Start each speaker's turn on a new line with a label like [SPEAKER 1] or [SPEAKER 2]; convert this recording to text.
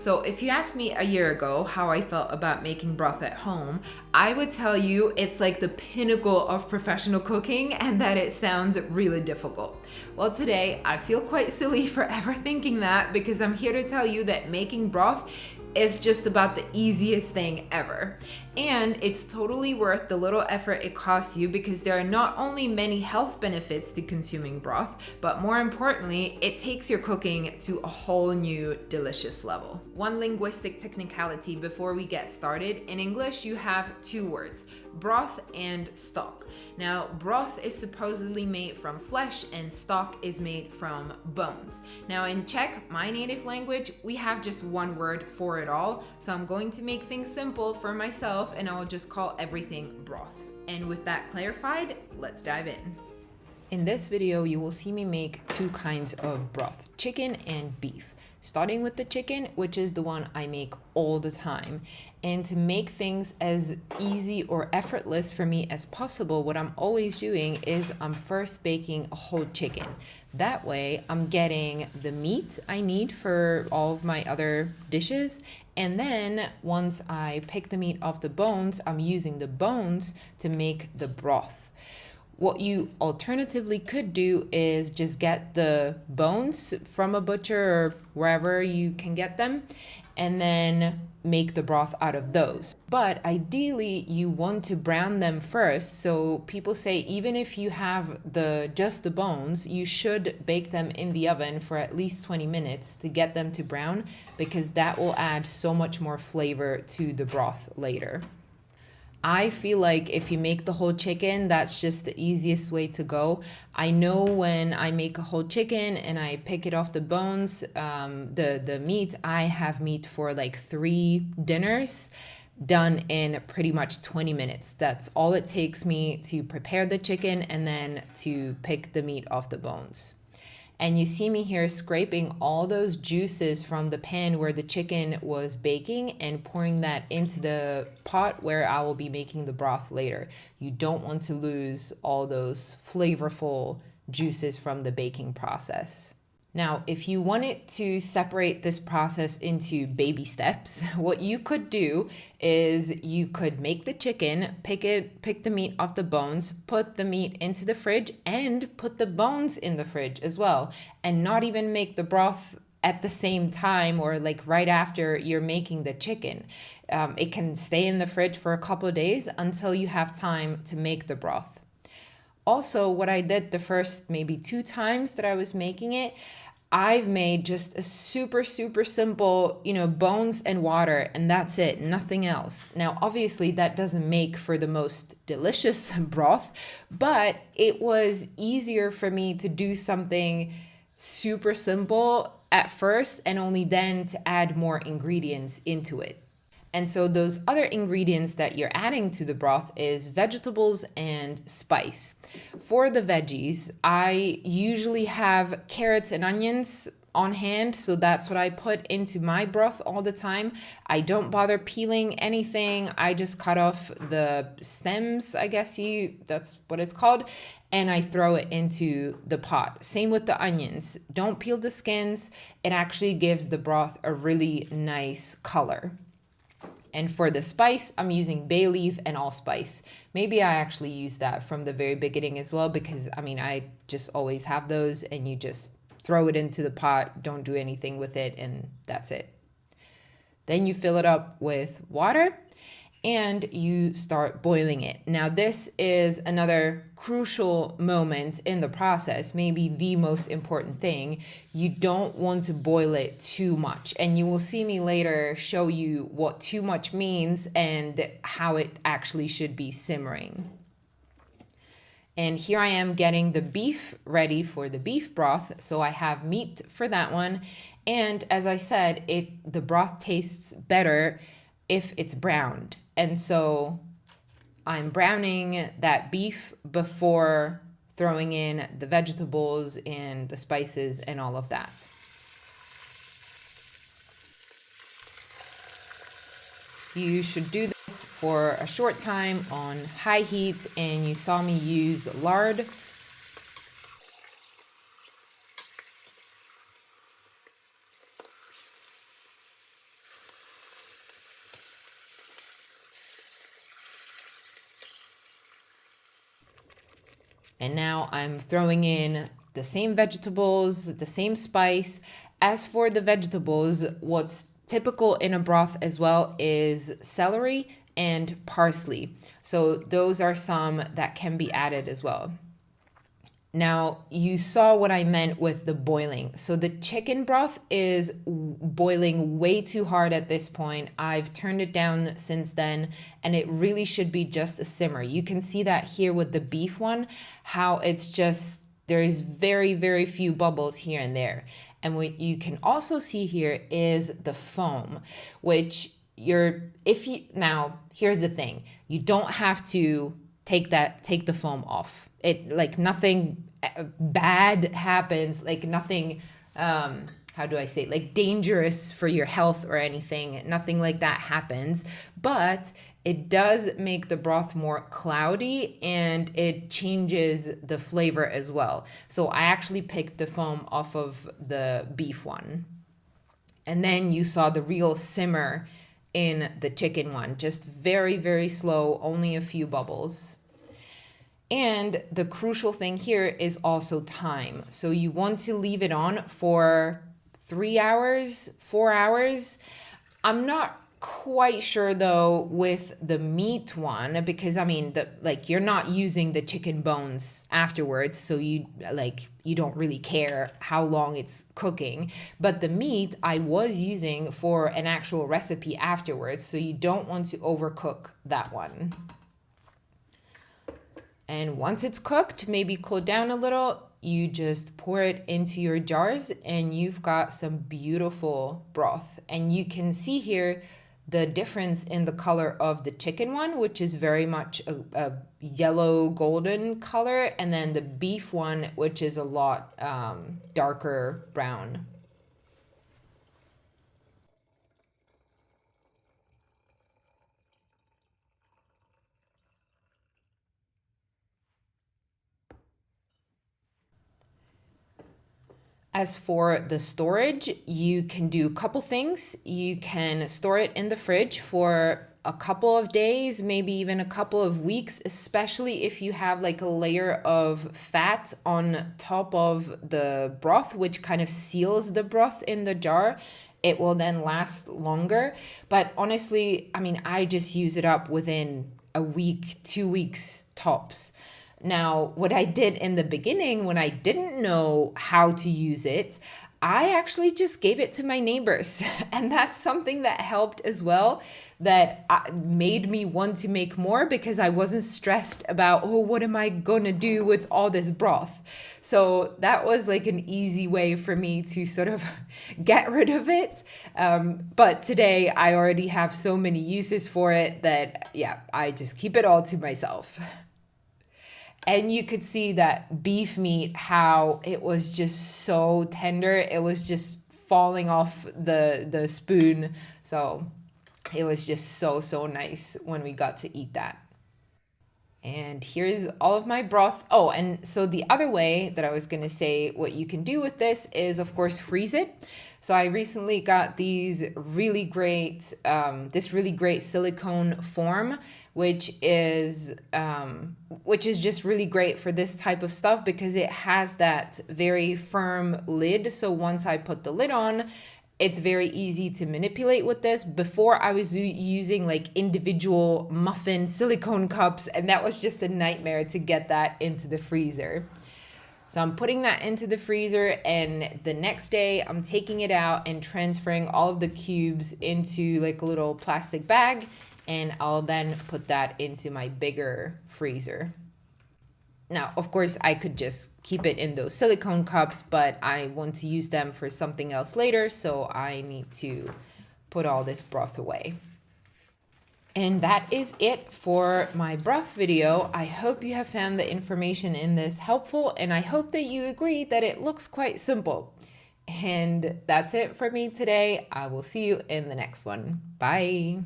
[SPEAKER 1] So if you asked me a year ago how I felt about making broth at home, I would tell you it's like the pinnacle of professional cooking and that it sounds really difficult. Well, today I feel quite silly for ever thinking that because I'm here to tell you that making broth is just about the easiest thing ever. And it's totally worth the little effort it costs you because there are not only many health benefits to consuming broth, but more importantly, it takes your cooking to a whole new delicious level. One linguistic technicality before we get started. In English, you have two words, broth and stock. Now, broth is supposedly made from flesh and stock is made from bones. Now, in Czech, my native language, we have just one word for it all. So I'm going to make things simple for myself and I'll just call everything broth. And with that clarified, let's dive in. In this video, you will see me make two kinds of broth, chicken and beef. Starting with the chicken, which is the one I make all the time. And to make things as easy or effortless for me as possible, what I'm always doing is I'm first baking a whole chicken. That way, I'm getting the meat I need for all of my other dishes. And then once I pick the meat off the bones, I'm using the bones to make the broth. What you alternatively could do is just get the bones from a butcher or wherever you can get them and then make the broth out of those. But ideally, you want to brown them first. So people say even if you have just the bones, you should bake them in the oven for at least 20 minutes to get them to brown because that will add so much more flavor to the broth later. I feel like if you make the whole chicken, that's just the easiest way to go. I know when I make a whole chicken and I pick it off the bones, the meat, I have meat for like 3 dinners done in pretty much 20 minutes. That's all it takes me to prepare the chicken and then to pick the meat off the bones. And you see me here scraping all those juices from the pan where the chicken was baking and pouring that into the pot where I will be making the broth later. You don't want to lose all those flavorful juices from the baking process. Now, if you wanted to separate this process into baby steps, what you could do is you could make the chicken, pick the meat off the bones, put the meat into the fridge and put the bones in the fridge as well, and not even make the broth at the same time or like right after you're making the chicken. It can stay in the fridge for a couple of days until you have time to make the broth. Also, what I did the first maybe 2 times that I was making it, I've made just a super simple, bones and water, and that's it, nothing else. Now, obviously, that doesn't make for the most delicious broth, but it was easier for me to do something super simple at first and only then to add more ingredients into it. And so those other ingredients that you're adding to the broth is vegetables and spice. For the veggies, I usually have carrots and onions on hand, so that's what I put into my broth all the time. I don't bother peeling anything. I just cut off the stems, I guess that's what it's called, and I throw it into the pot. Same with the onions. Don't peel the skins. It actually gives the broth a really nice color. And for the spice, I'm using bay leaf and allspice. Maybe I actually use that from the very beginning as well because, I just always have those and you just throw it into the pot, don't do anything with it, and that's it. Then you fill it up with water and you start boiling it. Now, this is another crucial moment in the process, maybe the most important thing. You don't want to boil it too much. And you will see me later show you what too much means and how it actually should be simmering. And here I am getting the beef ready for the beef broth. So I have meat for that one. And as I said, the broth tastes better if it's browned. And so I'm browning that beef before throwing in the vegetables and the spices and all of that. You should do this for a short time on high heat, and you saw me use lard. And now I'm throwing in the same vegetables, the same spice. As for the vegetables, what's typical in a broth as well is celery and parsley. So those are some that can be added as well. Now, you saw what I meant with the boiling. So the chicken broth is boiling way too hard at this point. I've turned it down since then, and it really should be just a simmer. You can see that here with the beef one, how it's just, there's very, very few bubbles here and there. And what you can also see here is the foam, which now, here's the thing. You don't have to take the foam off. It, like, nothing bad happens, like nothing how do I say, like dangerous for your health or anything. Nothing like that happens, but it does make the broth more cloudy and it changes the flavor as well. So I actually picked the foam off of the beef one. And then you saw the real simmer in the chicken one, just very, very slow, only a few bubbles. And the crucial thing here is also time. So you want to leave it on for 3 hours, 4 hours. I'm not quite sure though with the meat one, because I mean, you're not using the chicken bones afterwards, so you don't really care how long it's cooking. But the meat I was using for an actual recipe afterwards, so you don't want to overcook that one. And once it's cooked, maybe cool down a little, you just pour it into your jars and you've got some beautiful broth. And you can see here the difference in the color of the chicken one, which is very much a yellow golden color, and then the beef one, which is a lot darker brown. As for the storage, you can do a couple things. You can store it in the fridge for a couple of days, maybe even a couple of weeks, especially if you have like a layer of fat on top of the broth, which kind of seals the broth in the jar. It will then last longer. But honestly, I mean, I just use it up within a week, 2 weeks tops. Now, what I did in the beginning when I didn't know how to use it, I actually just gave it to my neighbors. And that's something that helped as well, that made me want to make more, because I wasn't stressed about, oh, what am I going to do with all this broth? So that was like an easy way for me to sort of get rid of it. But today I already have so many uses for it that, yeah, I just keep it all to myself. And you could see that beef meat, how it was just so tender. It was just falling off the spoon. So it was just so, so nice when we got to eat that. And here's all of my broth. Oh, and so the other way that I was going to say what you can do with this is, of course, freeze it. So I recently got this really great silicone form, which is just really great for this type of stuff, because it has that very firm lid. So once I put the lid on, it's very easy to manipulate with this. Before, I was using like individual muffin silicone cups, and that was just a nightmare to get that into the freezer. So I'm putting that into the freezer, and the next day I'm taking it out and transferring all of the cubes into like a little plastic bag, and I'll then put that into my bigger freezer. Now, of course, I could just keep it in those silicone cups, but I want to use them for something else later, so I need to put all this broth away. And that is it for my broth video. I hope you have found the information in this helpful, and I hope that you agree that it looks quite simple. And that's it for me today. I will see you in the next one. Bye.